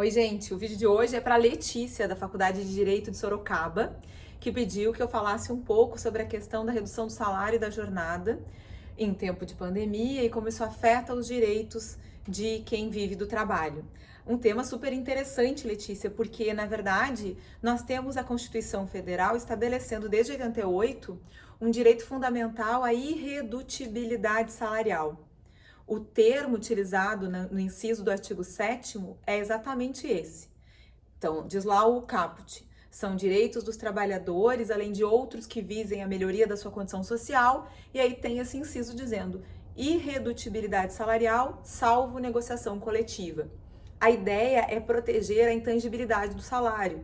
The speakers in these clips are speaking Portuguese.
Oi, gente, o vídeo de hoje é para Letícia, da Faculdade de Direito de Sorocaba, que pediu que eu falasse um pouco sobre a questão da redução do salário e da jornada em tempo de pandemia e como isso afeta os direitos de quem vive do trabalho. Um tema super interessante, Letícia, porque, na verdade, nós temos a Constituição Federal estabelecendo desde 88 um direito fundamental à irredutibilidade salarial. O termo utilizado no inciso do artigo 7º é exatamente esse. Então, diz lá o caput: são direitos dos trabalhadores, além de outros que visem a melhoria da sua condição social, e aí tem esse inciso dizendo irredutibilidade salarial, salvo negociação coletiva. A ideia é proteger a intangibilidade do salário,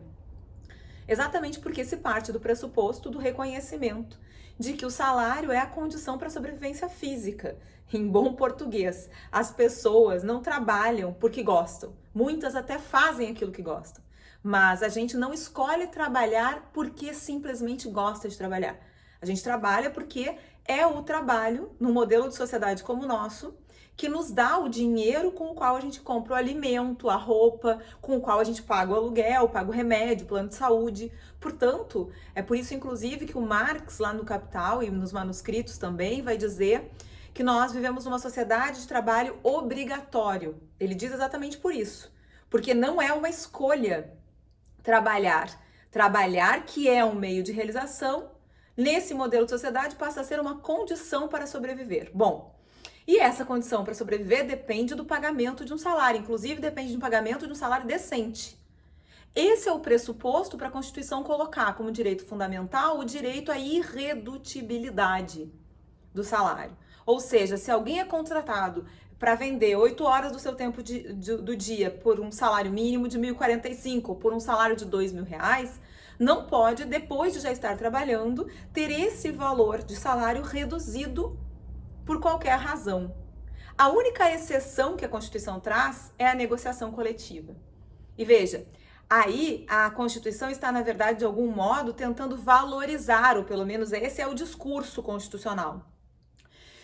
exatamente porque se parte do pressuposto do reconhecimento de que o salário é a condição para a sobrevivência física. Em bom português, as pessoas não trabalham porque gostam. Muitas até fazem aquilo que gostam. Mas a gente não escolhe trabalhar porque simplesmente gosta de trabalhar. A gente trabalha porque é o trabalho, num modelo de sociedade como o nosso, que nos dá o dinheiro com o qual a gente compra o alimento, a roupa, com o qual a gente paga o aluguel, paga o remédio, o plano de saúde. Portanto, é por isso, inclusive, que o Marx, lá no Capital e nos manuscritos também, vai dizer que nós vivemos numa sociedade de trabalho obrigatório. Ele diz exatamente por isso. Porque não é uma escolha trabalhar. Trabalhar, que é um meio de realização, nesse modelo de sociedade passa a ser uma condição para sobreviver. Bom, e essa condição para sobreviver depende do pagamento de um salário, inclusive depende do pagamento de um salário decente. Esse é o pressuposto para a Constituição colocar como direito fundamental o direito à irredutibilidade do salário. Ou seja, se alguém é contratado para vender 8 horas do seu tempo do dia por um salário mínimo de 1.045 ou por um salário de R$ 2.000, não pode, depois de já estar trabalhando, ter esse valor de salário reduzido por qualquer razão. A única exceção que a Constituição traz é a negociação coletiva. E veja, aí a Constituição está, na verdade, de algum modo, tentando valorizar, ou pelo menos esse é o discurso constitucional,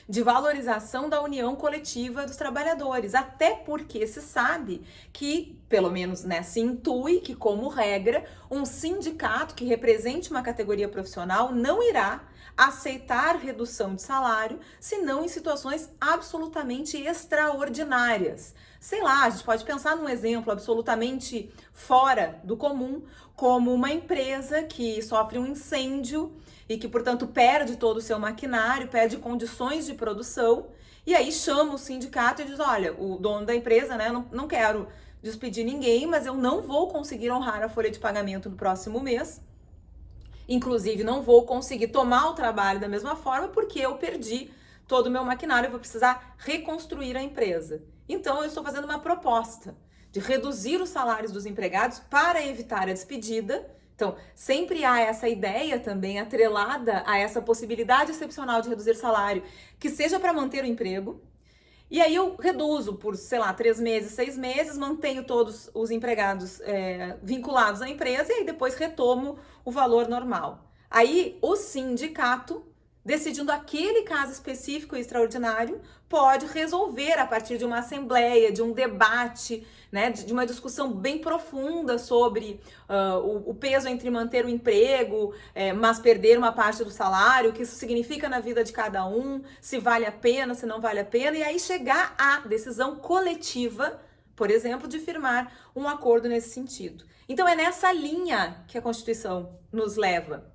de valorização da união coletiva dos trabalhadores, até porque se sabe que, pelo menos se intui que, como regra, um sindicato que represente uma categoria profissional não irá aceitar redução de salário, senão em situações absolutamente extraordinárias. Sei lá, a gente pode pensar num exemplo absolutamente fora do comum, como uma empresa que sofre um incêndio e que, portanto, perde todo o seu maquinário, perde condições de produção, e aí chama o sindicato e diz: olha, o dono da empresa, não quero despedir ninguém, mas eu não vou conseguir honrar a folha de pagamento no próximo mês. Inclusive, não vou conseguir tomar o trabalho da mesma forma porque eu perdi todo o meu maquinário, eu vou precisar reconstruir a empresa. Então, eu estou fazendo uma proposta de reduzir os salários dos empregados para evitar a despedida. Então, sempre há essa ideia também atrelada a essa possibilidade excepcional de reduzir salário, que seja para manter o emprego. E aí eu reduzo por, 3 meses, 6 meses, mantenho todos os empregados vinculados à empresa e aí depois retomo o valor normal. Aí o sindicato, decidindo aquele caso específico e extraordinário, pode resolver a partir de uma assembleia, de um debate, de uma discussão bem profunda sobre o peso entre manter o emprego, mas perder uma parte do salário, o que isso significa na vida de cada um, se vale a pena, se não vale a pena, e aí chegar à decisão coletiva, por exemplo, de firmar um acordo nesse sentido. Então é nessa linha que a Constituição nos leva.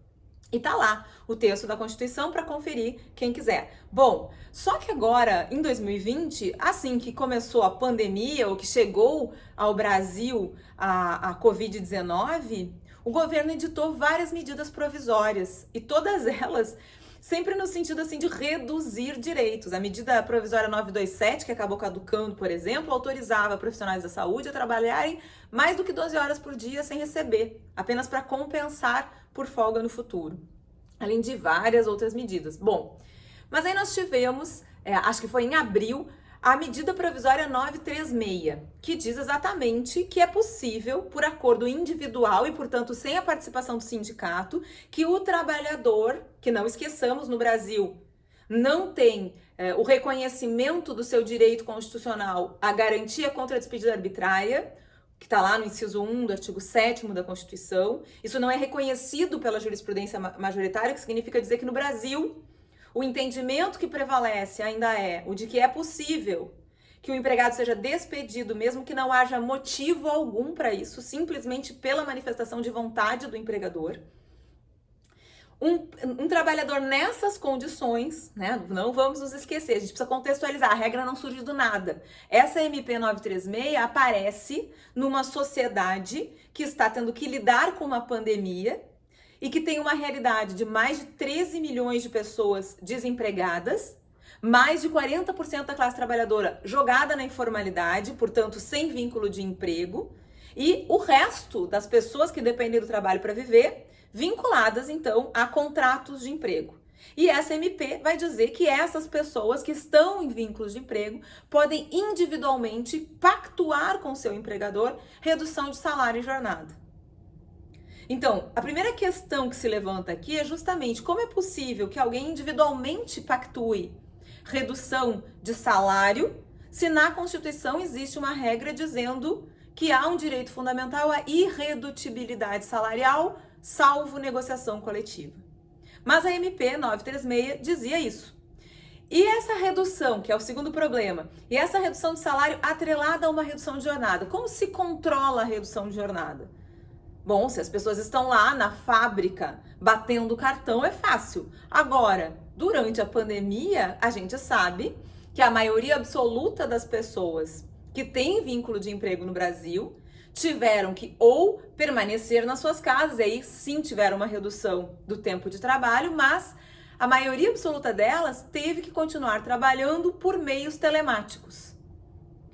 E tá lá o texto da Constituição para conferir quem quiser. Bom, só que agora, em 2020, assim que começou a pandemia, ou que chegou ao Brasil a Covid-19, o governo editou várias medidas provisórias e todas elas sempre no sentido assim de reduzir direitos. A medida provisória 927, que acabou caducando, por exemplo, autorizava profissionais da saúde a trabalharem mais do que 12 horas por dia sem receber, apenas para compensar por folga no futuro, além de várias outras medidas. Bom, mas aí nós tivemos, acho que foi em abril, a medida provisória 936, que diz exatamente que é possível, por acordo individual e, portanto, sem a participação do sindicato, que o trabalhador, que não esqueçamos, no Brasil, não tem o reconhecimento do seu direito constitucional à garantia contra a despedida arbitrária, que está lá no inciso 1 do artigo 7º da Constituição. Isso não é reconhecido pela jurisprudência majoritária, que significa dizer que no Brasil o entendimento que prevalece ainda é o de que é possível que o empregado seja despedido, mesmo que não haja motivo algum para isso, simplesmente pela manifestação de vontade do empregador. Um trabalhador nessas condições, né, não vamos nos esquecer, a gente precisa contextualizar, a regra não surge do nada. Essa MP 936 aparece numa sociedade que está tendo que lidar com uma pandemia e que tem uma realidade de mais de 13 milhões de pessoas desempregadas, mais de 40% da classe trabalhadora jogada na informalidade, portanto sem vínculo de emprego, e o resto das pessoas que dependem do trabalho para viver, vinculadas, então, a contratos de emprego. E essa MP vai dizer que essas pessoas que estão em vínculos de emprego podem individualmente pactuar com seu empregador redução de salário e jornada. Então, a primeira questão que se levanta aqui é justamente como é possível que alguém individualmente pactue redução de salário se na Constituição existe uma regra dizendo que há um direito fundamental à irredutibilidade salarial, salvo negociação coletiva. Mas a MP 936 dizia isso. E essa redução, que é o segundo problema, e essa redução de salário atrelada a uma redução de jornada, como se controla a redução de jornada? Bom, se as pessoas estão lá na fábrica batendo cartão, é fácil. Agora, durante a pandemia, a gente sabe que a maioria absoluta das pessoas que têm vínculo de emprego no Brasil tiveram que ou permanecer nas suas casas, e aí sim tiveram uma redução do tempo de trabalho, mas a maioria absoluta delas teve que continuar trabalhando por meios telemáticos.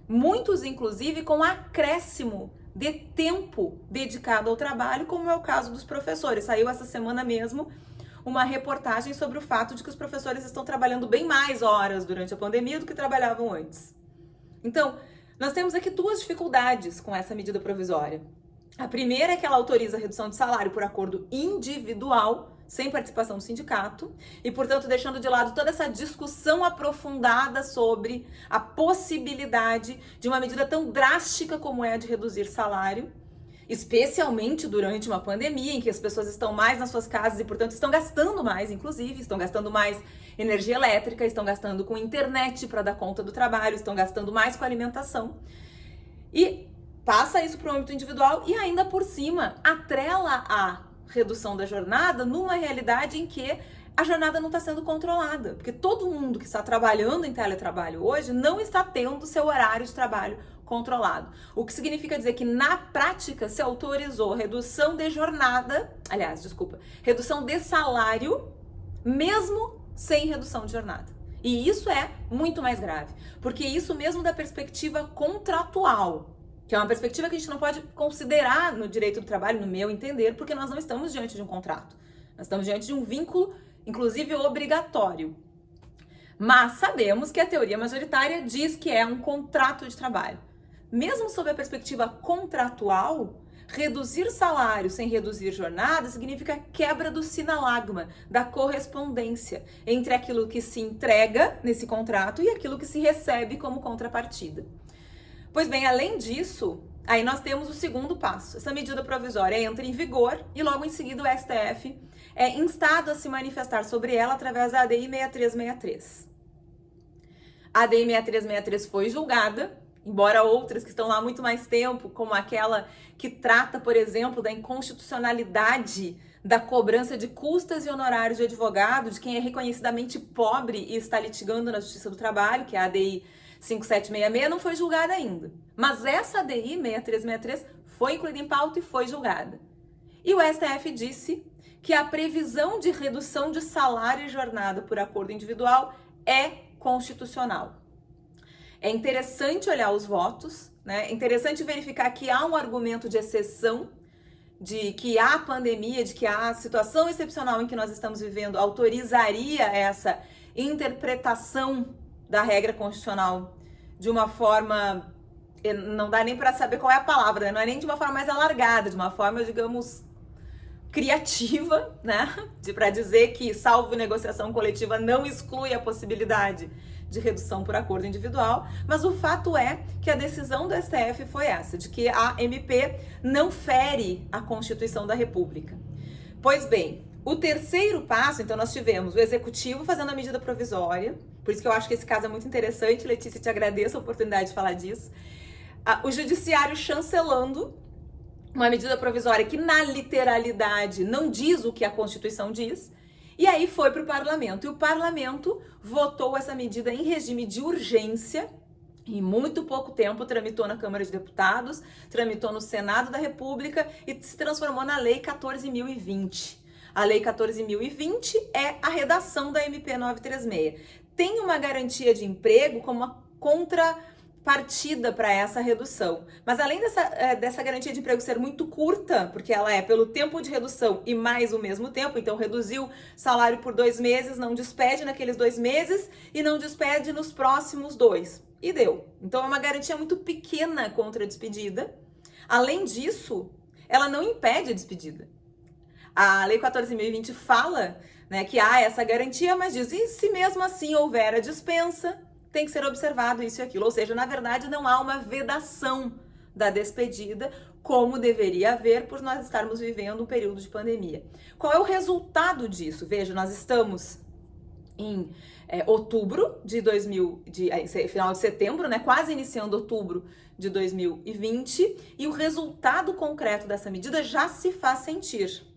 Muitos, inclusive, com acréscimo de tempo dedicado ao trabalho, como é o caso dos professores. Saiu essa semana mesmo uma reportagem sobre o fato de que os professores estão trabalhando bem mais horas durante a pandemia do que trabalhavam antes. Então, nós temos aqui duas dificuldades com essa medida provisória. A primeira é que ela autoriza a redução de salário por acordo individual, sem participação do sindicato, e, portanto, deixando de lado toda essa discussão aprofundada sobre a possibilidade de uma medida tão drástica como é a de reduzir salário, especialmente durante uma pandemia em que as pessoas estão mais nas suas casas e, portanto, estão gastando mais, inclusive, estão gastando mais energia elétrica, estão gastando com internet para dar conta do trabalho, estão gastando mais com alimentação. E passa isso para o âmbito individual e ainda por cima atrela a redução da jornada numa realidade em que a jornada não está sendo controlada, porque todo mundo que está trabalhando em teletrabalho hoje não está tendo seu horário de trabalho controlado. O que significa dizer que na prática se autorizou redução de jornada, redução de salário, mesmo sem redução de jornada. E isso é muito mais grave, porque isso mesmo da perspectiva contratual, que é uma perspectiva que a gente não pode considerar no direito do trabalho, no meu entender, porque nós não estamos diante de um contrato. Nós estamos diante de um vínculo, inclusive obrigatório. Mas sabemos que a teoria majoritária diz que é um contrato de trabalho. Mesmo sob a perspectiva contratual, reduzir salário sem reduzir jornada significa quebra do sinalagma, da correspondência entre aquilo que se entrega nesse contrato e aquilo que se recebe como contrapartida. Pois bem, além disso, aí nós temos o segundo passo. Essa medida provisória entra em vigor e logo em seguida o STF é instado a se manifestar sobre ela através da ADI 6363. A ADI 6363 foi julgada, embora outras que estão lá há muito mais tempo, como aquela que trata, por exemplo, da inconstitucionalidade da cobrança de custas e honorários de advogado de quem é reconhecidamente pobre e está litigando na Justiça do Trabalho, que é a ADI 5766, não foi julgada ainda. Mas essa ADI 6363 foi incluída em pauta e foi julgada. E o STF disse que a previsão de redução de salário e jornada por acordo individual é constitucional. É interessante olhar os votos, né? É interessante verificar que há um argumento de exceção, de que a pandemia, de que a situação excepcional em que nós estamos vivendo autorizaria essa interpretação da regra constitucional de uma forma, não dá nem para saber qual é a palavra, né? Não é nem de uma forma mais alargada, de uma forma, digamos, criativa, né? Para dizer que, salvo negociação coletiva, não exclui a possibilidade de redução por acordo individual, mas o fato é que a decisão do STF foi essa, de que a MP não fere a Constituição da República. Pois bem, o terceiro passo, então nós tivemos o Executivo fazendo a medida provisória, por isso que eu acho que esse caso é muito interessante, Letícia, te agradeço a oportunidade de falar disso. O Judiciário chancelando uma medida provisória que na literalidade não diz o que a Constituição diz, e aí foi para o Parlamento, e o Parlamento votou essa medida em regime de urgência. Em muito pouco tempo tramitou na Câmara de Deputados, tramitou no Senado da República e se transformou na Lei 14.020. A Lei 14.020 é a redação da MP 936. Tem uma garantia de emprego como uma contrapartida para essa redução. Mas além dessa garantia de emprego ser muito curta, porque ela é pelo tempo de redução e mais o mesmo tempo, então reduziu salário por 2 meses, não despede naqueles 2 meses e não despede nos próximos 2. E deu. Então é uma garantia muito pequena contra a despedida. Além disso, ela não impede a despedida. A Lei 14.020 fala, né, que há essa garantia, mas diz, e se mesmo assim houver a dispensa, tem que ser observado isso e aquilo. Ou seja, na verdade não há uma vedação da despedida, como deveria haver por nós estarmos vivendo um período de pandemia. Qual é o resultado disso? Veja, nós estamos em outubro final de setembro, né, quase iniciando outubro de 2020, e o resultado concreto dessa medida já se faz sentir.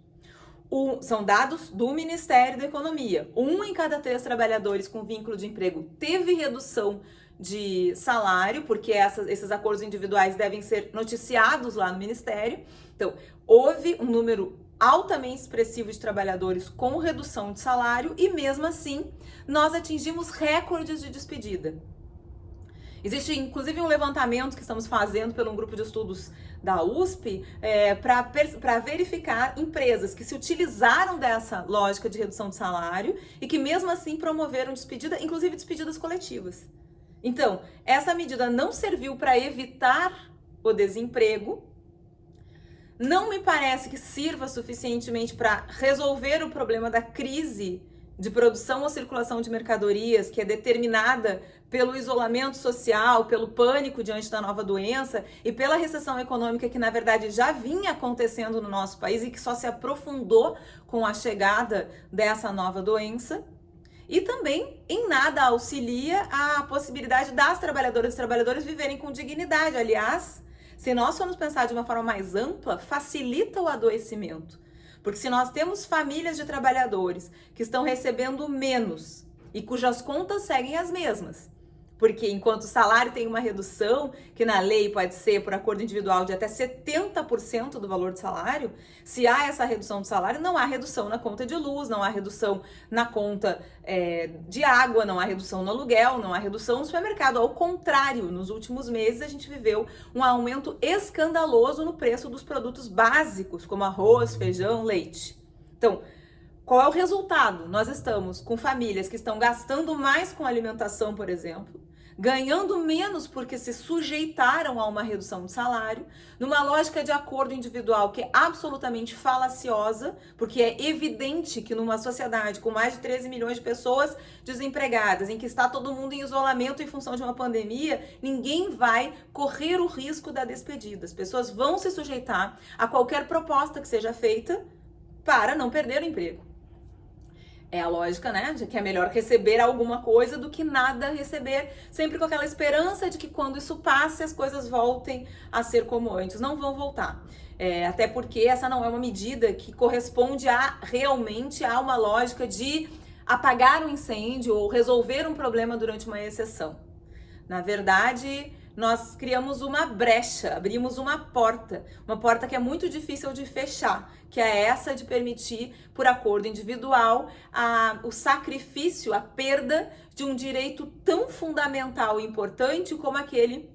São dados do Ministério da Economia. 1 em cada 3 trabalhadores com vínculo de emprego teve redução de salário, porque esses acordos individuais devem ser noticiados lá no Ministério. Então, houve um número altamente expressivo de trabalhadores com redução de salário e mesmo assim nós atingimos recordes de despedida. Existe inclusive um levantamento que estamos fazendo pelo um grupo de estudos da USP para verificar empresas que se utilizaram dessa lógica de redução de salário e que mesmo assim promoveram despedida, inclusive despedidas coletivas. Então, essa medida não serviu para evitar o desemprego. Não me parece que sirva suficientemente para resolver o problema da crise de produção ou circulação de mercadorias, que é determinada pelo isolamento social, pelo pânico diante da nova doença e pela recessão econômica que, na verdade, já vinha acontecendo no nosso país e que só se aprofundou com a chegada dessa nova doença. E também em nada auxilia a possibilidade das trabalhadoras e trabalhadores viverem com dignidade. Aliás, se nós formos pensar de uma forma mais ampla, facilita o adoecimento. Porque se nós temos famílias de trabalhadores que estão recebendo menos e cujas contas seguem as mesmas, porque enquanto o salário tem uma redução, que na lei pode ser por acordo individual de até 70% do valor do salário, se há essa redução do salário, não há redução na conta de luz, não há redução na conta de água, não há redução no aluguel, não há redução no supermercado. Ao contrário, nos últimos meses a gente viveu um aumento escandaloso no preço dos produtos básicos, como arroz, feijão, leite. Então, qual é o resultado? Nós estamos com famílias que estão gastando mais com alimentação, por exemplo, ganhando menos porque se sujeitaram a uma redução de salário, numa lógica de acordo individual que é absolutamente falaciosa, porque é evidente que numa sociedade com mais de 13 milhões de pessoas desempregadas, em que está todo mundo em isolamento em função de uma pandemia, ninguém vai correr o risco da despedida. As pessoas vão se sujeitar a qualquer proposta que seja feita para não perder o emprego. É a lógica, né, de que é melhor receber alguma coisa do que nada receber, sempre com aquela esperança de que quando isso passe as coisas voltem a ser como antes. Não vão voltar. Até porque essa não é uma medida que corresponde realmente a uma lógica de apagar um incêndio ou resolver um problema durante uma exceção. Na verdade, nós criamos uma brecha, abrimos uma porta que é muito difícil de fechar, que é essa de permitir, por acordo individual, o sacrifício, a perda de um direito tão fundamental e importante como aquele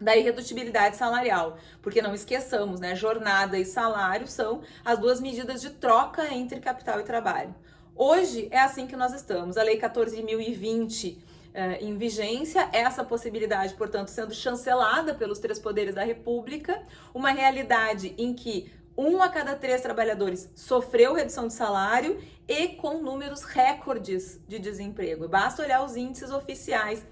da irredutibilidade salarial. Porque não esqueçamos, né, jornada e salário são as duas medidas de troca entre capital e trabalho. Hoje é assim que nós estamos. A Lei 14.020 em vigência, essa possibilidade, portanto, sendo chancelada pelos 3 poderes da República, uma realidade em que 1 a cada 3 trabalhadores sofreu redução de salário e com números recordes de desemprego. Basta olhar os índices oficiais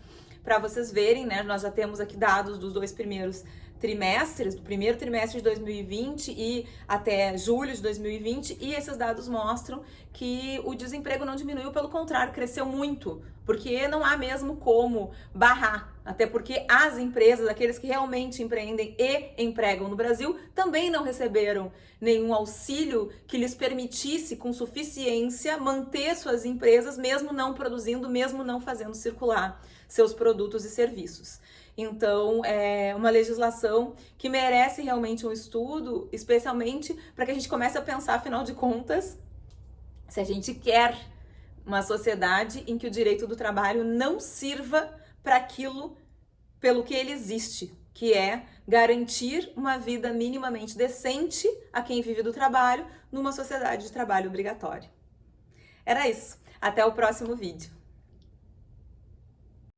para vocês verem, né? Nós já temos aqui dados dos 2 primeiros trimestres, do primeiro trimestre de 2020 e até julho de 2020, e esses dados mostram que o desemprego não diminuiu, pelo contrário, cresceu muito, porque não há mesmo como barrar, até porque as empresas, aqueles que realmente empreendem e empregam no Brasil, também não receberam nenhum auxílio que lhes permitisse com suficiência manter suas empresas, mesmo não produzindo, mesmo não fazendo circular seus produtos e serviços. Então, é uma legislação que merece realmente um estudo, especialmente para que a gente comece a pensar, afinal de contas, se a gente quer uma sociedade em que o direito do trabalho não sirva para aquilo pelo que ele existe, que é garantir uma vida minimamente decente a quem vive do trabalho numa sociedade de trabalho obrigatório. Era isso. Até o próximo vídeo.